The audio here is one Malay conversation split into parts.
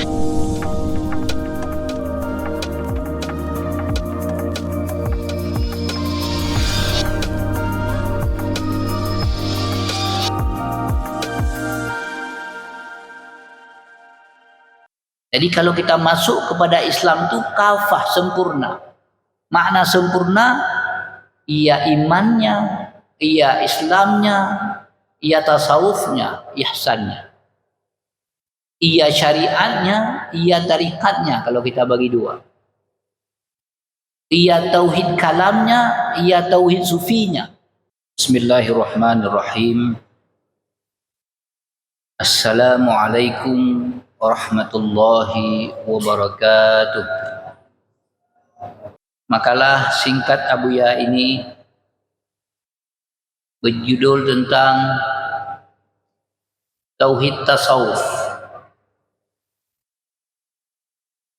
Jadi kalau kita masuk kepada Islam itu kafah, sempurna. Makna sempurna, iya imannya, iya Islamnya, iya tasawufnya, ihsannya. Iya syariatnya, iya tarikatnya kalau kita bagi dua. Iya tauhid kalamnya, iya tauhid sufinya. Bismillahirrahmanirrahim. Assalamualaikum warahmatullahi wabarakatuh. Makalah singkat Abuya ini berjudul tentang tauhid tasawuf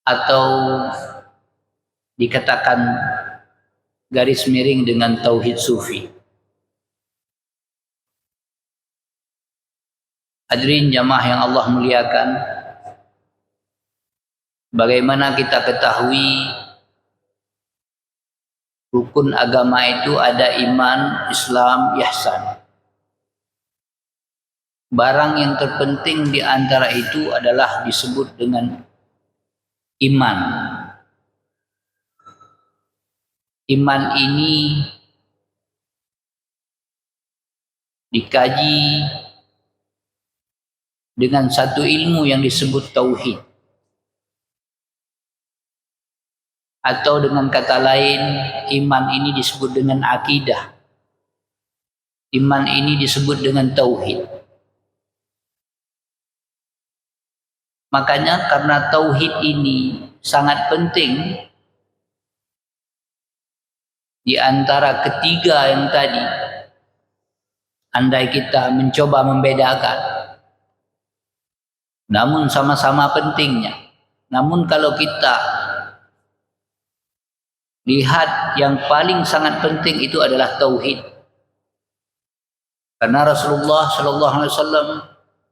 atau dikatakan garis miring dengan tauhid sufi. Hadirin jamaah yang Allah muliakan, bagaimana kita ketahui rukun agama itu ada iman, Islam, ihsan. Barang yang terpenting di antara itu adalah disebut dengan iman. Iman ini dikaji dengan satu ilmu yang disebut tauhid. Atau dengan kata lain, iman ini disebut dengan akidah. Iman ini disebut dengan tauhid. Makanya karena tauhid ini sangat penting di antara ketiga yang tadi, andai kita mencoba membedakan, namun sama-sama pentingnya. Namun kalau kita lihat yang paling sangat penting itu adalah tauhid. Karena Rasulullah SAW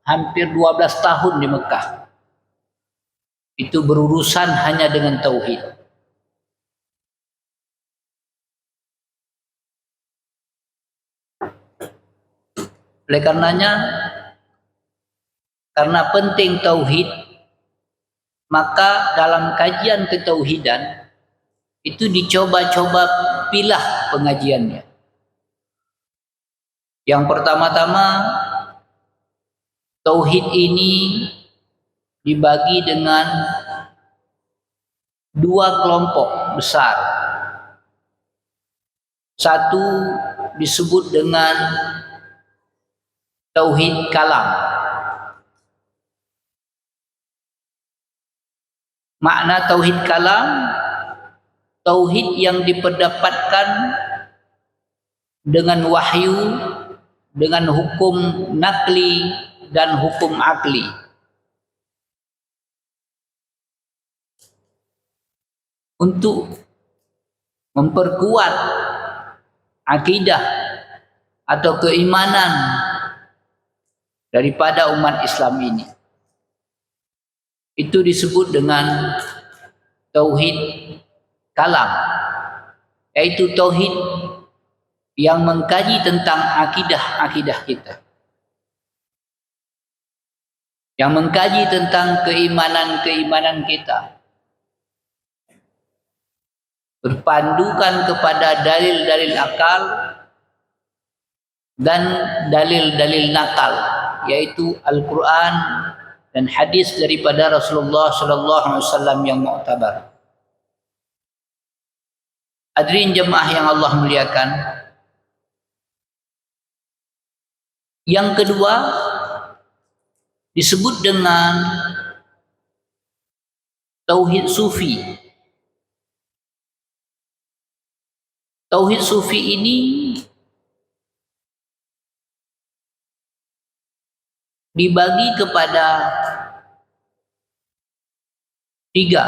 hampir 12 tahun di Mekah itu berurusan hanya dengan tauhid. Oleh karenanya, karena penting tauhid, maka dalam kajian ketauhidan itu dicoba-coba pilah pengajiannya. Yang pertama-tama, tauhid ini dibagi dengan dua kelompok besar. Satu disebut dengan tauhid kalam. Makna tauhid kalam, tauhid yang diperdapatkan dengan wahyu, dengan hukum nakli dan hukum akli. Untuk memperkuat akidah atau keimanan daripada umat Islam ini. Itu disebut dengan tauhid kalam, yaitu tauhid yang mengkaji tentang akidah-akidah kita, yang mengkaji tentang keimanan-keimanan kita, berpandukan kepada dalil-dalil akal dan dalil-dalil nakal, yaitu Al-Quran dan hadis daripada Rasulullah SAW yang mu'tabar. Hadirin jemaah yang Allah muliakan, yang kedua disebut dengan tauhid sufi. Tauhid sufi ini dibagi kepada tiga.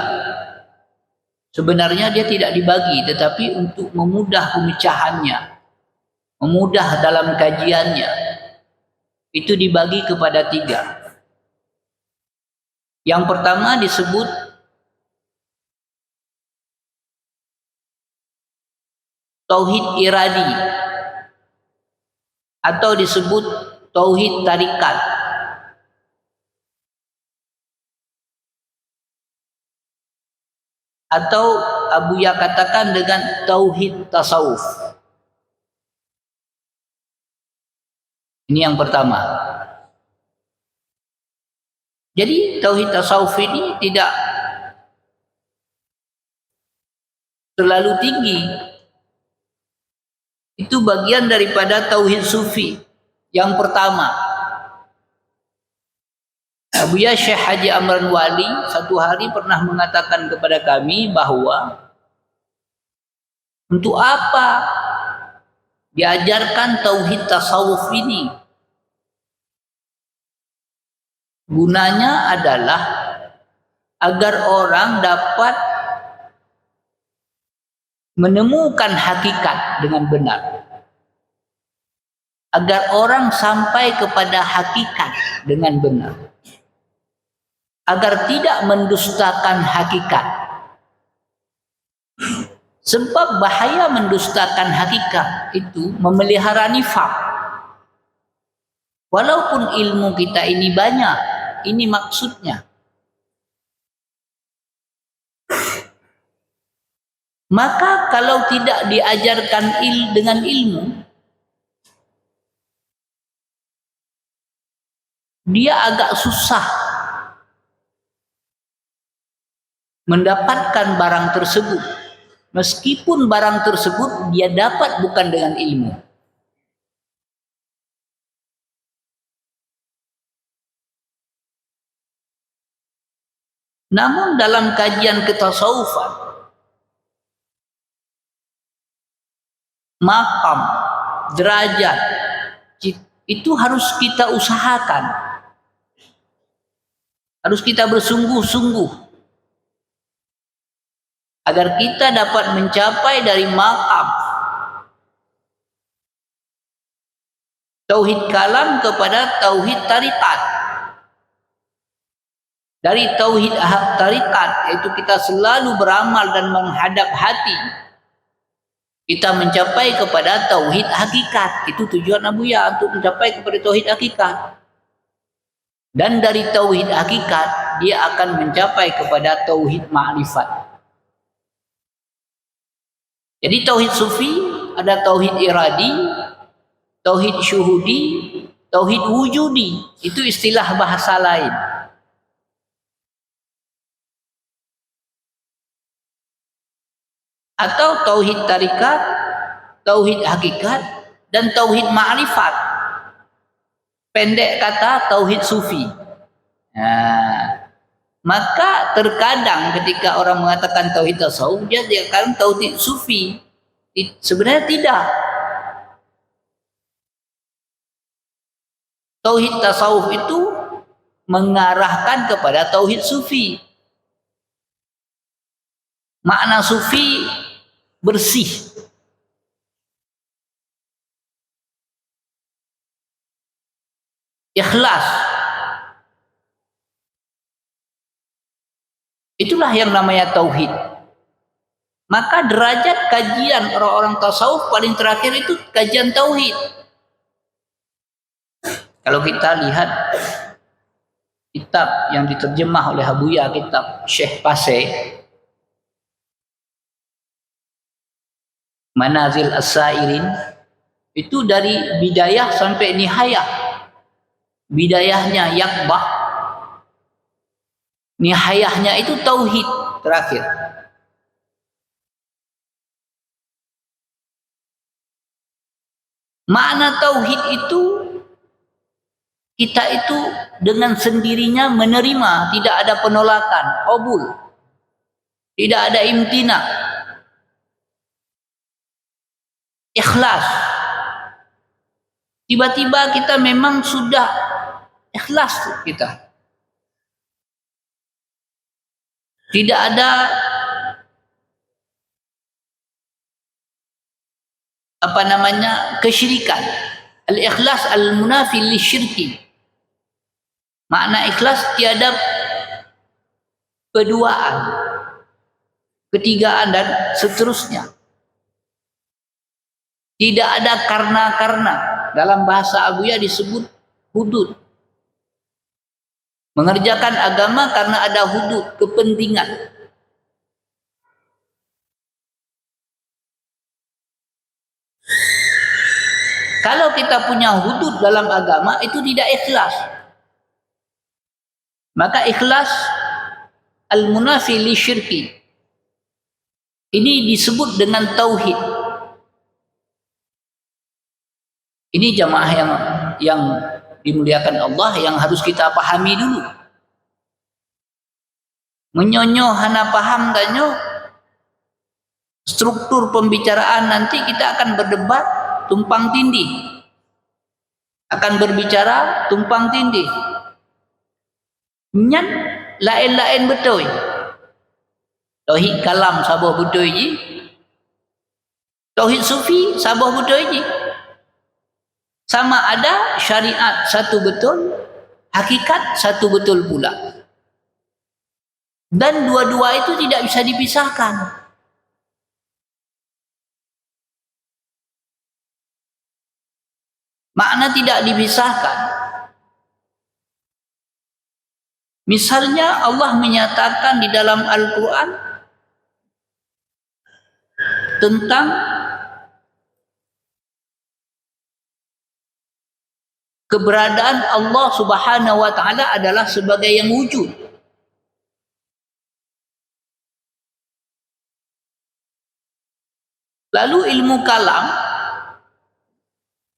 Sebenarnya dia tidak dibagi, tetapi untuk memudah pemecahannya, memudah dalam kajiannya, itu dibagi kepada tiga. Yang pertama disebut tauhid iradi atau disebut tauhid tarikat. Atau Abuya katakan dengan tauhid tasawuf. Ini yang pertama. Jadi tauhid tasawuf ini tidak terlalu tinggi. Itu bagian daripada tauhid sufi. Yang pertama, Abuya Syekh Haji Amran Wali satu hari pernah mengatakan kepada kami bahwa untuk apa diajarkan tauhid tasawuf ini? Gunanya adalah agar orang dapat menemukan hakikat dengan benar. Agar orang sampai kepada hakikat dengan benar. Agar tidak mendustakan hakikat. Sebab bahaya mendustakan hakikat itu memelihara nifaq. Walaupun ilmu kita ini banyak, ini maksudnya. Maka kalau tidak diajarkan dengan ilmu, dia agak susah mendapatkan barang tersebut. Meskipun barang tersebut dia dapat bukan dengan ilmu. Namun dalam kajian ketasawufan, maqam, derajat, itu harus kita usahakan. Harus kita bersungguh-sungguh agar kita dapat mencapai dari maqam tauhid kalam kepada tauhid tarikat. Dari tauhid tarikat, yaitu kita selalu beramal dan menghadap hati, kita mencapai kepada tauhid hakikat. Itu tujuan Abuya, untuk mencapai kepada tauhid hakikat. Dan dari tauhid hakikat dia akan mencapai kepada tauhid ma'rifat. Jadi tauhid sufi ada tauhid iradi, tauhid syuhudi, tauhid wujudi. Itu istilah bahasa lain. Atau tauhid tarikat, tauhid hakikat, dan tauhid ma'rifat. Pendek kata tauhid sufi. Nah, maka terkadang ketika orang mengatakan tauhid tasawuf, dia akan tauhid sufi. Sebenarnya tidak. Tauhid tasawuf itu mengarahkan kepada tauhid sufi. Makna sufi bersih. Ikhlas. Itulah yang namanya tauhid. Maka derajat kajian orang-orang tasawuf paling terakhir itu kajian tauhid. Kalau kita lihat kitab yang diterjemah oleh Abuya, kitab Syekh Paseh, Manazil As-Sairin, itu dari bidayah sampai nihayah. Bidayahnya yakbah, nihayahnya itu tauhid terakhir. Makna tauhid itu kita itu dengan sendirinya menerima, tidak ada penolakan, qabul. Tidak ada imtina. Ikhlas. Tiba-tiba kita memang sudah ikhlas kita. Tidak ada kesyirikan. Al-ikhlas al-munafi lisyirki. Makna ikhlas tiada keduaan, ketigaan, dan seterusnya. Tidak ada karena. Dalam bahasa Abuya disebut hudud. Mengerjakan agama karena ada hudud, kepentingan. Kalau kita punya hudud dalam agama, itu tidak ikhlas. Maka ikhlas al-munafi li syirki. Ini disebut dengan tauhid. Ini jamaah yang dimuliakan Allah yang harus kita pahami dulu. Menyonyoh hana paham tanyo struktur pembicaraan, nanti kita akan berdebat tumpang tindih. Akan berbicara tumpang tindih. Nyan lain-lain betul. Tauhid kalam sabah betul ji. Tauhid sufi sabah betul ji. Sama ada syariat satu betul, hakikat satu betul pula. Dan dua-dua itu tidak bisa dipisahkan. Makna tidak dipisahkan. Misalnya Allah menyatakan di dalam Al-Quran tentang keberadaan Allah Subhanahu wa taala adalah sebagai yang wujud. Lalu ilmu kalam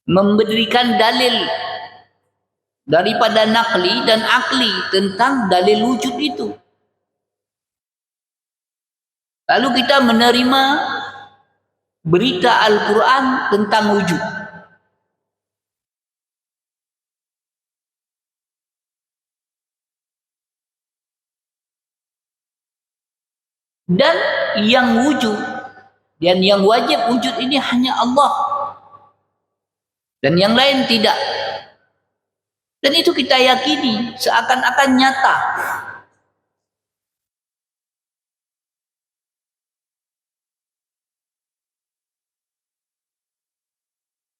memberikan dalil daripada nakli dan akli tentang dalil wujud itu. Lalu kita menerima berita Al-Quran tentang wujud. Dan yang wujud dan yang wajib wujud ini hanya Allah, dan yang lain tidak. Dan itu kita yakini seakan-akan nyata.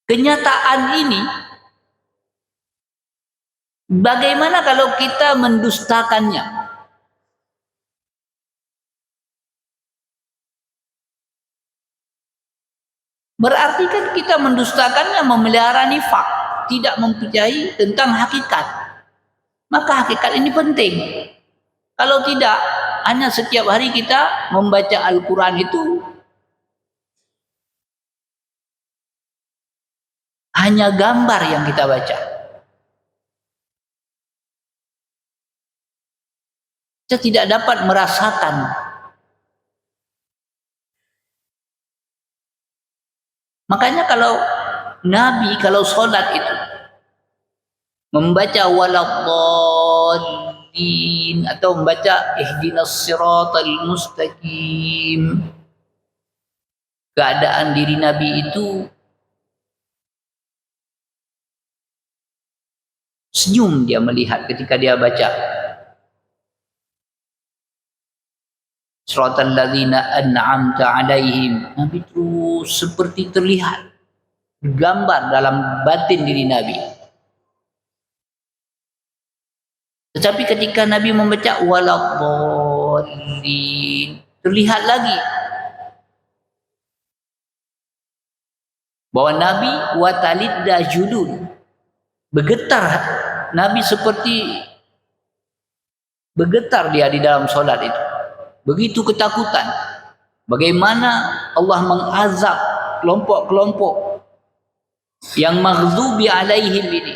Kenyataan ini, bagaimana kalau kita mendustakannya? Berarti kan kita mendustakannya, memelihara nifak, tidak mempercayai tentang hakikat. Maka hakikat ini penting. Kalau tidak, hanya setiap hari kita membaca Al-Quran itu hanya gambar yang kita baca. Kita tidak dapat merasakan. Makanya kalau Nabi, kalau sholat itu membaca waladdallin atau membaca ihdinas siratal mustaqim, keadaan diri Nabi itu senyum, dia melihat ketika dia baca siratal ladzina an'amta alaihim. Nabi terus seperti terlihat gambar dalam batin diri Nabi. Tetapi ketika Nabi membaca waladdallin, terlihat lagi bahwa Nabi watalidda julun, bergetar Nabi, seperti bergetar dia di dalam solat itu. Begitu ketakutan. Bagaimana Allah mengazab kelompok-kelompok yang maghdubi alaihim ini.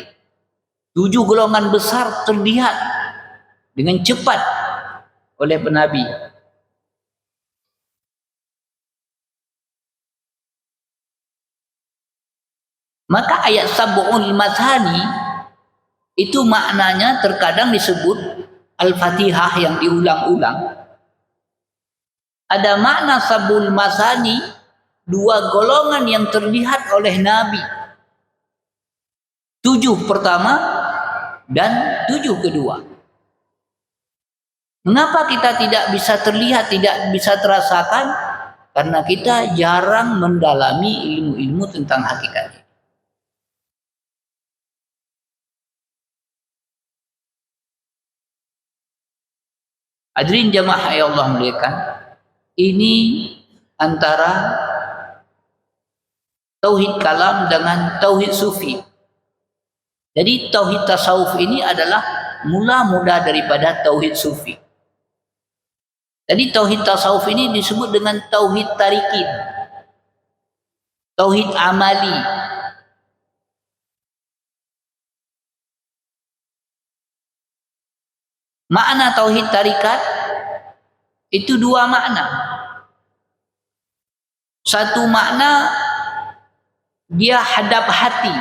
7 golongan besar terlihat dengan cepat oleh penabi. Maka ayat sab'ul mathani itu maknanya terkadang disebut Al-Fatihah yang diulang-ulang. Ada makna sab'ul mathani, 2 golongan yang terlihat oleh Nabi. 7 pertama dan 7 kedua. Mengapa kita tidak bisa terlihat, tidak bisa terasakan? Karena kita jarang mendalami ilmu-ilmu tentang hakikat. Hadirin jamaah yang Allah muliakan, ini antara tauhid kalam dengan tauhid sufi. Jadi tauhid tasawuf ini adalah mula daripada tauhid sufi. Jadi tauhid tasawuf ini disebut dengan tauhid tarikin, tauhid amali. Makna tauhid tarikat itu dua makna. Satu makna dia hadap hati,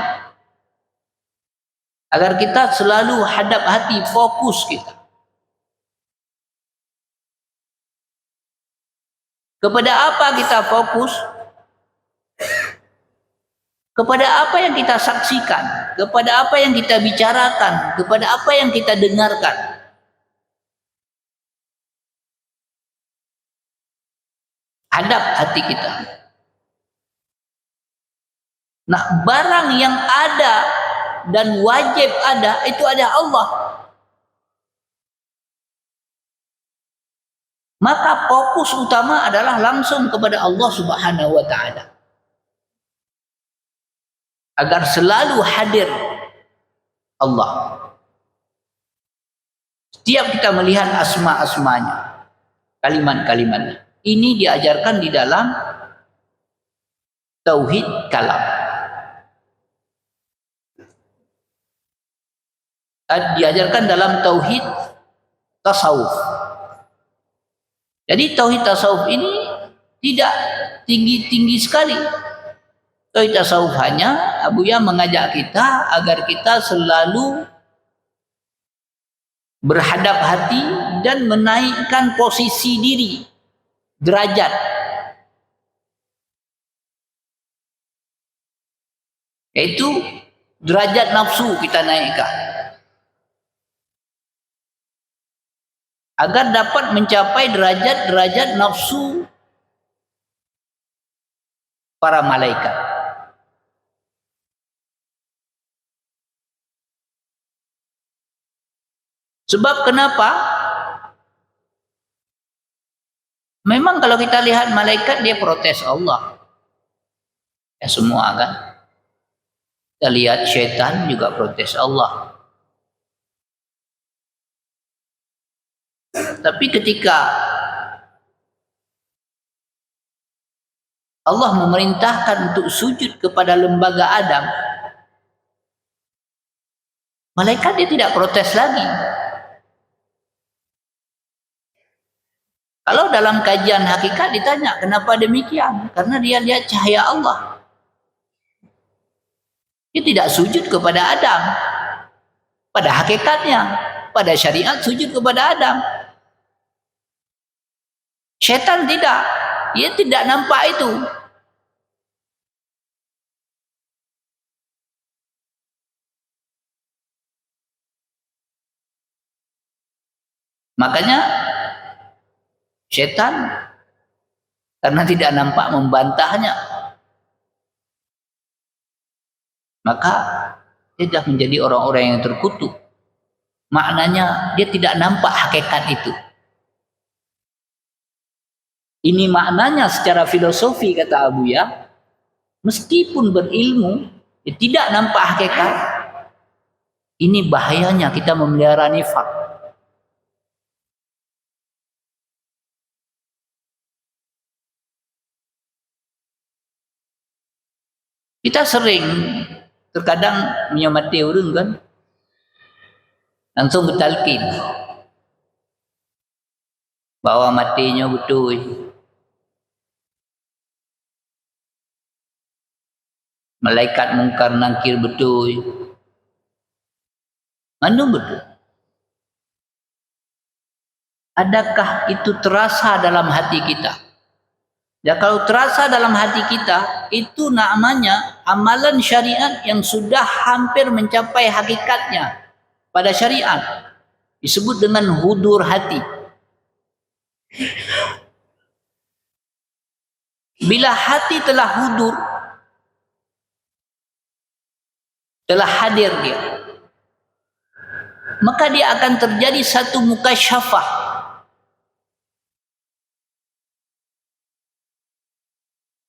agar kita selalu hadap hati, fokus kita kepada apa kita fokus, kepada apa yang kita saksikan, kepada apa yang kita bicarakan, kepada apa yang kita dengarkan. Hadap hati kita. Nah, barang yang ada dan wajib ada itu ada Allah. Maka fokus utama adalah langsung kepada Allah Subhanahu wa taala. Agar selalu hadir Allah. Setiap kita melihat asma-asmanya, kalimat-kalimatnya. Ini diajarkan di dalam tauhid kalam. Diajarkan dalam tauhid tasawuf. Jadi tauhid tasawuf ini tidak tinggi-tinggi sekali. Tauhid tasawuf hanya Abuya mengajak kita agar kita selalu berhadap hati dan menaikkan posisi diri, derajat. Yaitu derajat nafsu kita naikkan. Agar dapat mencapai derajat nafsu para malaikat. Sebab kenapa? Memang kalau kita lihat malaikat dia protes Allah. Ya semua kan. Kita lihat syaitan juga protes Allah. Tapi ketika Allah memerintahkan untuk sujud kepada lembaga Adam, malaikat dia tidak protes lagi. Kalau dalam kajian hakikat ditanya kenapa demikian? Karena dia lihat cahaya Allah. Dia tidak sujud kepada Adam. Pada hakikatnya, pada syariat sujud kepada Adam. Syaitan tidak. Dia tidak nampak itu. Makanya syaitan karena tidak nampak membantahnya, maka dia sudah menjadi orang-orang yang terkutuk. Maknanya dia tidak nampak hakikat itu. Ini maknanya secara filosofi kata Abuya, meskipun berilmu dia tidak nampak hakikat. Ini bahayanya kita memelihara nifak. Kita sering terkadang menyamati orang kan, langsung bertalqin bahwa matinya betul, malaikat mungkar nangkir betul, mana betul? Adakah itu terasa dalam hati kita? Ya kalau terasa dalam hati kita, itu namanya amalan syariat yang sudah hampir mencapai hakikatnya pada syariat. Disebut dengan hudur hati. Bila hati telah hudur, telah hadir dia, maka dia akan terjadi satu mukasyafah.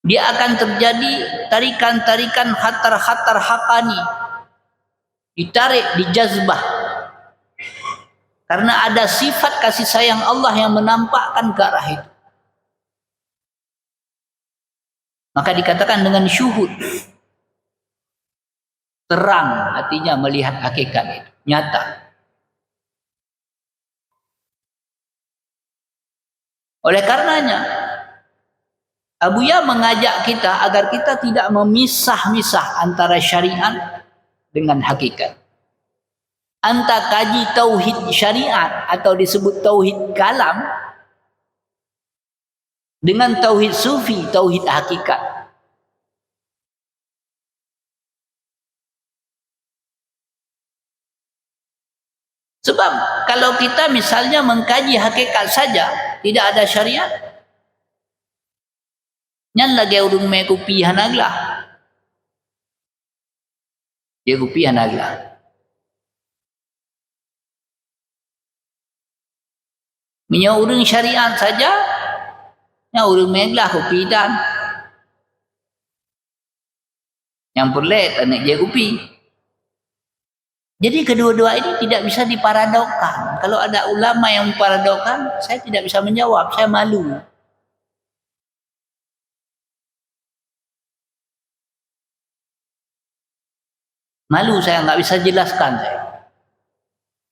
Dia akan terjadi tarikan-tarikan khatar-khatar hakani. Ditarik, dijazbah. Karena ada sifat kasih sayang Allah yang menampakkan ke arah itu. Maka dikatakan dengan syuhud. Terang hatinya melihat hakikat itu. Nyata. Oleh karenanya, Abuya mengajak kita agar kita tidak memisah-misah antara syariat dengan hakikat. Anta kaji tauhid syariat atau disebut tauhid kalam dengan tauhid sufi, tauhid hakikat. Sebab kalau kita misalnya mengkaji hakikat saja, tidak ada syariat, nyan lagi udung me kupi hanagla. Dia kupi hanagla. Minyak urung syariat saja, nya urung meglah kupi dan yang perlet anak dia kupi. Jadi kedua-dua ini tidak bisa diparadokkan. Kalau ada ulama yang memparadokkan, saya tidak bisa menjawab, saya malu. Malu saya nggak bisa jelaskan saya.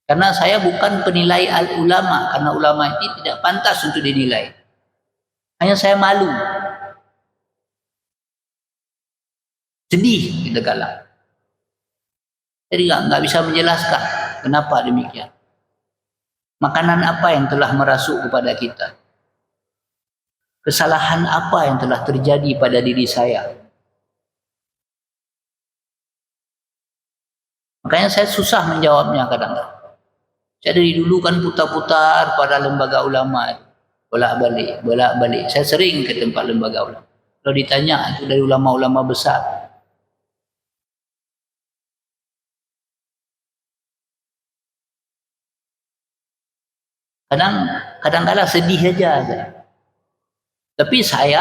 Karena saya bukan penilai ulama, karena ulama ini tidak pantas untuk dinilai. Hanya saya malu. Sedih kita kalah. Jadi nggak bisa menjelaskan kenapa demikian. Makanan apa yang telah merasuk kepada kita? Kesalahan apa yang telah terjadi pada diri saya? Makanya saya susah menjawabnya kadang-kadang. Saya dari dulu kan putar-putar pada lembaga ulama, bolak-balik. Saya sering ke tempat lembaga ulama. Kalau ditanya itu dari ulama-ulama besar. Kadang-kadang sedih aja saya. Tapi saya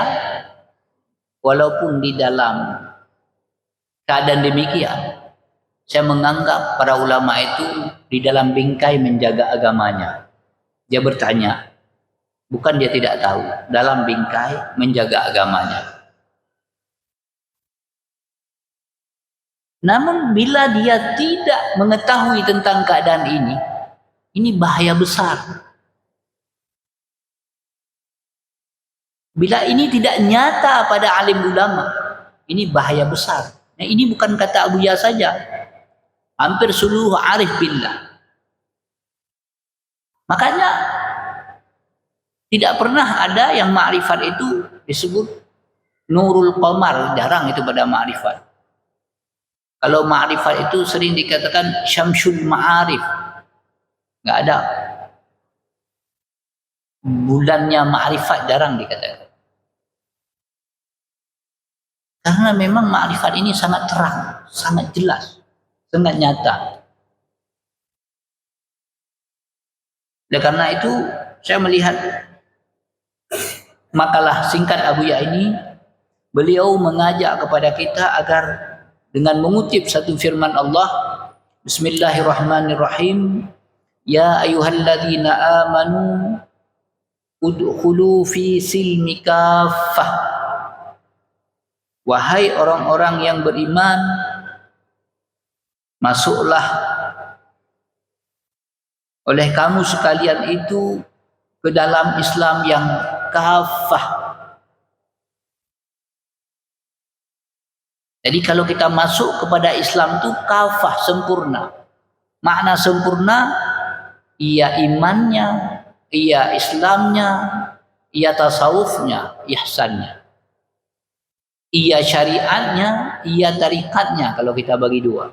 walaupun di dalam keadaan demikian, saya menganggap para ulama itu di dalam bingkai menjaga agamanya. Dia bertanya, bukan dia tidak tahu, dalam bingkai menjaga agamanya. Namun bila dia tidak mengetahui tentang keadaan ini bahaya besar. Bila ini tidak nyata pada alim ulama, ini bahaya besar. Nah, ini bukan kata Abuya saja. Hampir seluruh arif billah. Makanya tidak pernah ada yang ma'rifat itu disebut nurul qamar, jarang itu pada ma'rifat. Kalau ma'rifat itu sering dikatakan syamsul ma'arif. Enggak ada. Bulannya ma'rifat jarang dikatakan. Karena memang ma'rifat ini sangat terang, sangat jelas, sangat nyata. Dan karena itu saya melihat makalah singkat Abuya ini, beliau mengajak kepada kita agar dengan mengutip satu firman Allah, Bismillahirrahmanirrahim, Ya ayyuhalladzina amanu udkhulu fi silmi kaffah. Wahai orang-orang yang beriman, masuklah oleh kamu sekalian itu ke dalam Islam yang kafah. Jadi kalau kita masuk kepada Islam itu kafah, sempurna. Makna sempurna, iya imannya, iya Islamnya, iya tasawufnya, ihsannya. Iya syariatnya, iya tarikatnya kalau kita bagi dua.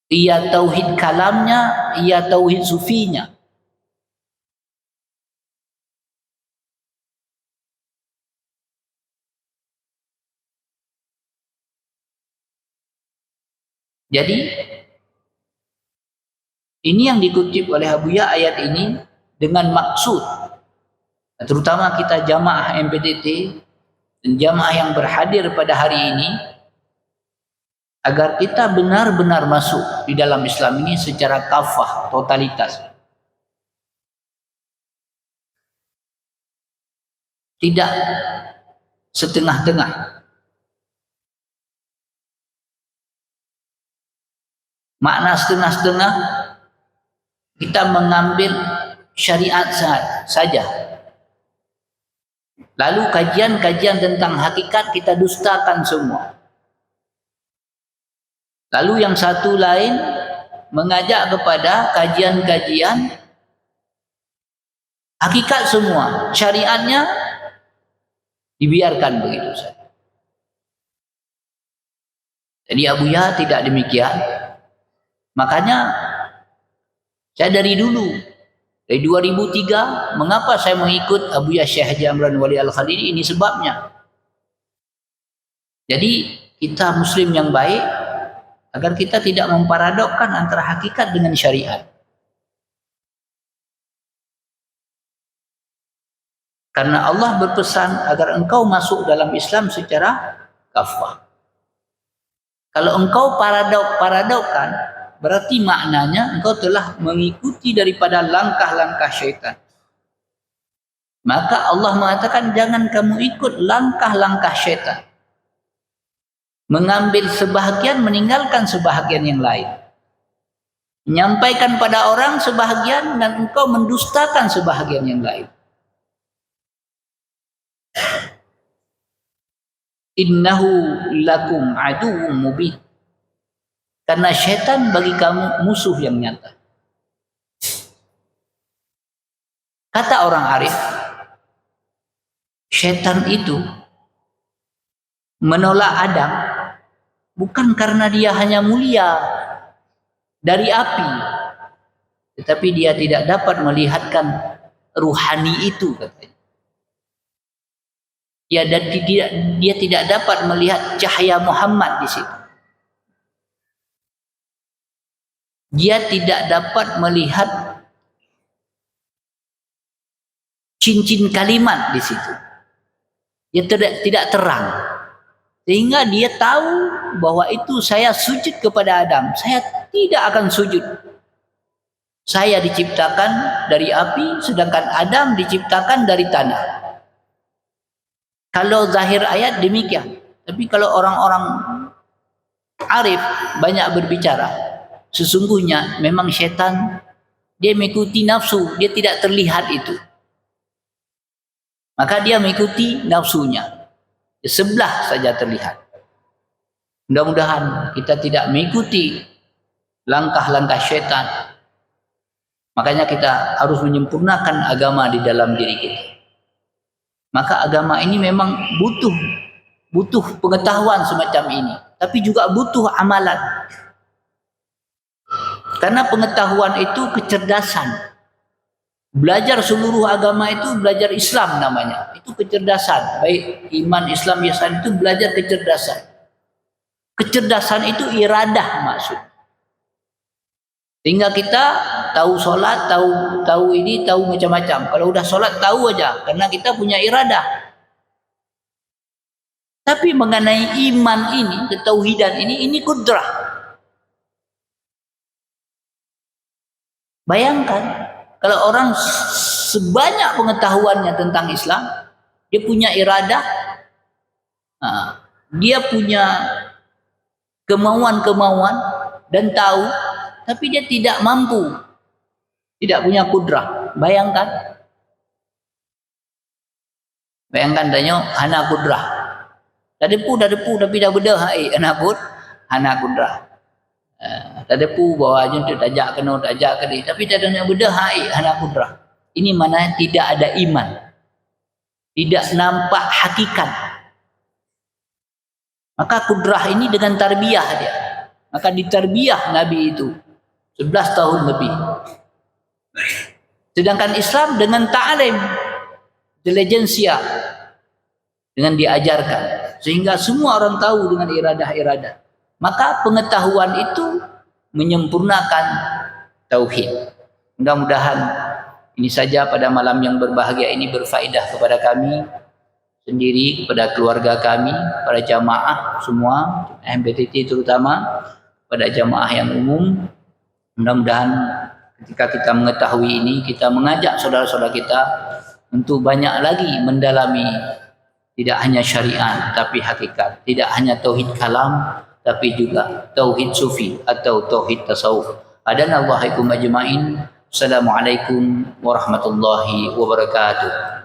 Iya tauhid kalamnya, iya tauhid sufinya. Jadi ini yang dikutip oleh Abuya ayat ini dengan maksud, terutama kita jamaah MPTT dan jamaah yang berhadir pada hari ini, agar kita benar-benar masuk di dalam Islam ini secara kafah, totalitas. Tidak setengah-tengah. Makna setengah-setengah, kita mengambil syariat saja. Lalu kajian-kajian tentang hakikat kita dustakan semua. Lalu yang satu lain mengajak kepada kajian-kajian hakikat semua. Syariatnya dibiarkan begitu saja. Jadi Abuya tidak demikian. Makanya saya dari dulu, dari 2003, mengapa saya mengikut Abuya Syekh Haji Amran Wali Al-Khalili, ini sebabnya. Jadi kita muslim yang baik, agar kita tidak memparadokkan antara hakikat dengan syariat. Karena Allah berpesan agar engkau masuk dalam Islam secara kafah. Kalau engkau paradokkan, berarti maknanya engkau telah mengikuti daripada langkah-langkah syaitan. Maka Allah mengatakan jangan kamu ikut langkah-langkah syaitan. Mengambil sebahagian, meninggalkan sebahagian yang lain. Menyampaikan pada orang sebahagian dan engkau mendustakan sebahagian yang lain. Innahu lakum aduwwum mubin. Karena syaitan bagi kamu musuh yang nyata. Kata orang arif, syaitan itu menolak Adam bukan karena dia hanya mulia dari api, tetapi dia tidak dapat melihatkan ruhani itu, katanya. Dia tidak dapat melihat cahaya Muhammad di situ. Dia tidak dapat melihat cincin kalimat di situ. Dia tidak terang. Sehingga dia tahu bahwa itu saya sujud kepada Adam. Saya tidak akan sujud. Saya diciptakan dari api, sedangkan Adam diciptakan dari tanah. Kalau zahir ayat demikian. Tapi kalau orang-orang arif banyak berbicara, sesungguhnya memang syaitan dia mengikuti nafsu, dia tidak terlihat itu. Maka dia mengikuti nafsunya. Sebelah saja terlihat. Mudah-mudahan kita tidak mengikuti langkah-langkah syaitan. Makanya kita harus menyempurnakan agama di dalam diri kita. Maka agama ini memang butuh pengetahuan semacam ini, tapi juga butuh amalan. Karena pengetahuan itu kecerdasan. Belajar seluruh agama itu belajar Islam namanya. Itu kecerdasan. Baik iman, Islam, ihsan itu belajar kecerdasan. Kecerdasan itu iradah maksud. Sehingga kita tahu solat, tahu ini, tahu macam-macam. Kalau udah solat tahu aja, karena kita punya iradah. Tapi mengenai iman ini, ketauhidan ini kudrah. Bayangkan kalau orang sebanyak pengetahuannya tentang Islam, dia punya iradah, dia punya kemauan-kemauan dan tahu, tapi dia tidak mampu, tidak punya kudrah. Bayangkan tanya hana kudrah. Dah depu tapi dah beda hai anak pun hana kudrah. Tak depu bawa aja untuk tajak kena tapi tak ada yang beda hai hana kudrah. Ini mana tidak ada iman, tidak nampak hakikat. Maka kudrah ini dengan tarbiyah dia. Maka ditarbiyah Nabi itu 11 tahun lebih. Sedangkan Islam dengan ta'lim, intelijensia, dengan diajarkan. Sehingga semua orang tahu dengan iradah-iradah. Maka pengetahuan itu menyempurnakan tauhid. Mudah-mudahan ini saja pada malam yang berbahagia ini berfaedah kepada kami sendiri, kepada keluarga kami, para jamaah semua, MBTT terutama, pada jamaah yang umum. Mudah-mudahan ketika kita mengetahui ini, kita mengajak saudara-saudara kita untuk banyak lagi mendalami tidak hanya syariat tapi hakikat, tidak hanya tauhid kalam tapi juga tauhid sufi atau tauhid tasawuf. Adanallahu ajmain. Assalamualaikum warahmatullahi wabarakatuh.